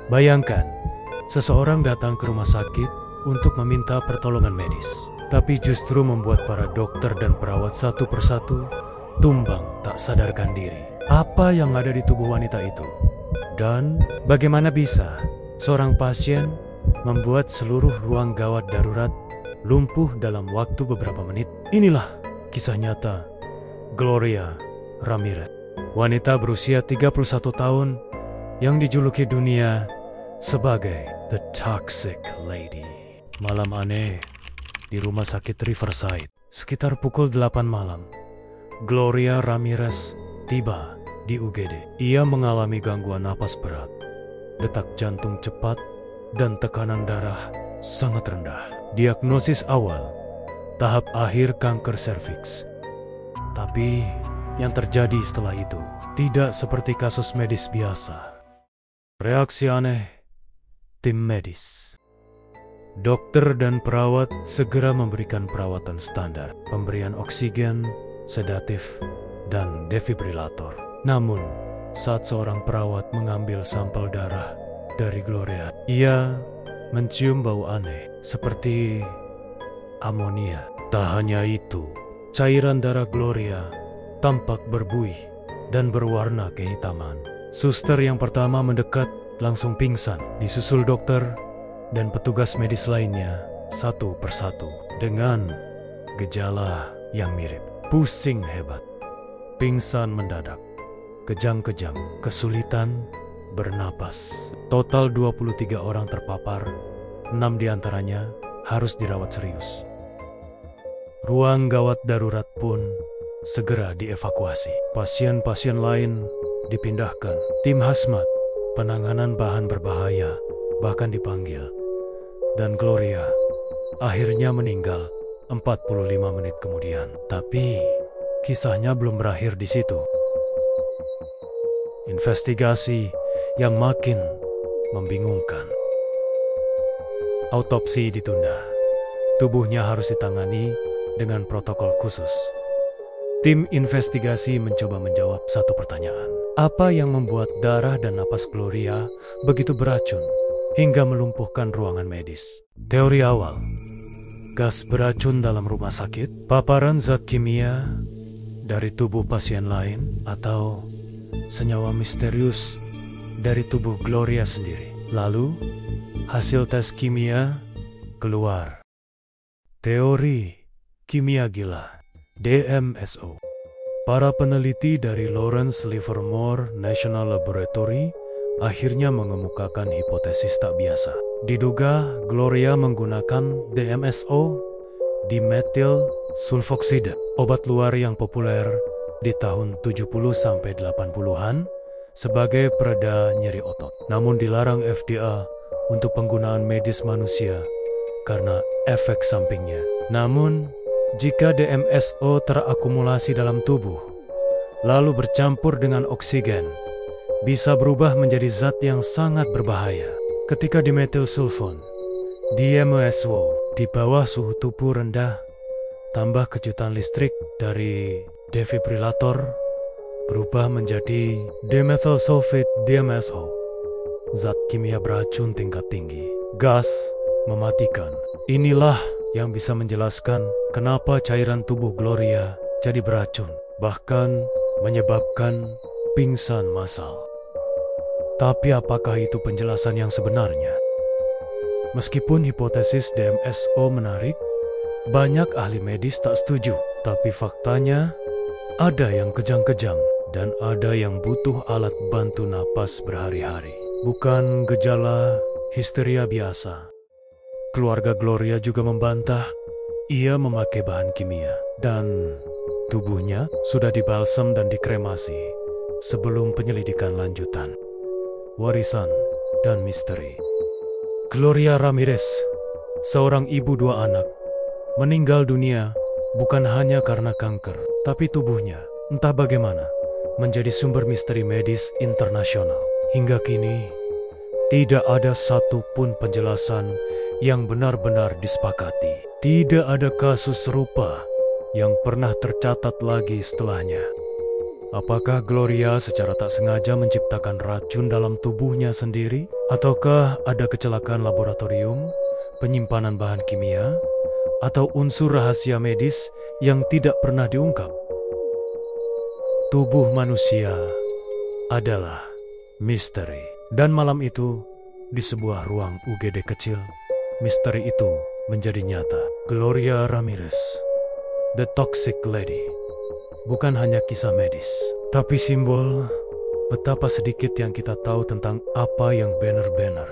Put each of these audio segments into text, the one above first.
Bayangkan, seseorang datang ke rumah sakit untuk meminta pertolongan medis, tapi justru membuat para dokter dan perawat satu persatu tumbang tak sadarkan diri. Apa yang ada di tubuh wanita itu? Dan bagaimana bisa seorang pasien membuat seluruh ruang gawat darurat lumpuh dalam waktu beberapa menit? Inilah kisah nyata Gloria Ramirez, wanita berusia 31 tahun yang dijuluki dunia sebagai The Toxic Lady. Malam aneh di rumah sakit Riverside, sekitar pukul 8 malam, Gloria Ramirez tiba di UGD. Ia mengalami gangguan napas berat, detak jantung cepat, dan tekanan darah sangat rendah. Diagnosis awal, tahap akhir kanker serviks. Tapi yang terjadi setelah itu tidak seperti kasus medis biasa. Reaksi aneh tim medis. Dokter dan perawat segera memberikan perawatan standar, pemberian oksigen, sedatif, dan defibrilator. Namun, saat seorang perawat mengambil sampel darah dari Gloria, ia mencium bau aneh seperti amonia. Tak hanya itu, cairan darah Gloria tampak berbuih dan berwarna kehitaman. Suster yang pertama mendekat langsung pingsan, disusul dokter dan petugas medis lainnya satu persatu dengan gejala yang mirip. Pusing hebat, pingsan mendadak, kejang-kejang, kesulitan bernapas. Total 23 orang terpapar, 6 diantaranya harus dirawat serius. Ruang gawat darurat pun segera dievakuasi. Pasien-pasien lain dipindahkan. Tim hazmat, penanganan bahan berbahaya, bahkan dipanggil. Dan Gloria akhirnya meninggal 45 menit kemudian. Tapi kisahnya belum berakhir di situ. Investigasi yang makin membingungkan. Autopsi ditunda. Tubuhnya harus ditangani dengan protokol khusus. Tim investigasi mencoba menjawab satu pertanyaan. Apa yang membuat darah dan napas Gloria begitu beracun hingga melumpuhkan ruangan medis? Teori awal, gas beracun dalam rumah sakit, paparan zat kimia dari tubuh pasien lain, atau senyawa misterius dari tubuh Gloria sendiri. Lalu, hasil tes kimia keluar. Teori kimia gila, DMSO. Para peneliti dari Lawrence Livermore National Laboratory akhirnya mengemukakan hipotesis tak biasa. Diduga Gloria menggunakan DMSO, dimetil sulfoksida, obat luar yang populer di tahun 70-80-an sebagai pereda nyeri otot. Namun dilarang FDA untuk penggunaan medis manusia karena efek sampingnya. Namun, jika DMSO terakumulasi dalam tubuh, lalu bercampur dengan oksigen, bisa berubah menjadi zat yang sangat berbahaya. Ketika dimetilsulfon, DMSO, di bawah suhu tubuh rendah, tambah kejutan listrik dari defibrilator, berubah menjadi dimethyl sulfate DMSO, zat kimia beracun tingkat tinggi. Gas mematikan. Inilah yang bisa menjelaskan kenapa cairan tubuh Gloria jadi beracun, bahkan menyebabkan pingsan massal. Tapi apakah itu penjelasan yang sebenarnya? Meskipun hipotesis DMSO menarik, banyak ahli medis tak setuju. Tapi faktanya, ada yang kejang-kejang dan ada yang butuh alat bantu napas berhari-hari. Bukan gejala histeria biasa. Keluarga Gloria juga membantah ia memakai bahan kimia dan tubuhnya sudah dibalsam dan dikremasi sebelum penyelidikan lanjutan. Warisan dan misteri. Gloria Ramirez, seorang ibu 2 anak, meninggal dunia bukan hanya karena kanker, tapi tubuhnya, entah bagaimana, menjadi sumber misteri medis internasional. Hingga kini, tidak ada satupun penjelasan yang benar-benar disepakati. Tidak ada kasus serupa yang pernah tercatat lagi setelahnya. Apakah Gloria secara tak sengaja menciptakan racun dalam tubuhnya sendiri? Ataukah ada kecelakaan laboratorium, penyimpanan bahan kimia, atau unsur rahasia medis yang tidak pernah diungkap? Tubuh manusia adalah misteri. Dan malam itu, di sebuah ruang UGD kecil, misteri itu menjadi nyata. Gloria Ramirez, The Toxic Lady, bukan hanya kisah medis, tapi simbol betapa sedikit yang kita tahu tentang apa yang benar-benar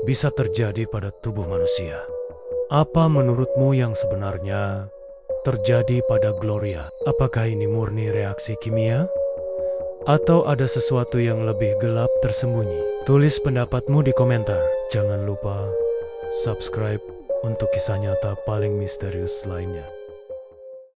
bisa terjadi pada tubuh manusia. Apa menurutmu yang sebenarnya terjadi pada Gloria? Apakah ini murni reaksi kimia? Atau ada sesuatu yang lebih gelap tersembunyi? Tulis pendapatmu di komentar. Jangan lupa subscribe untuk kisah nyata paling misterius lainnya.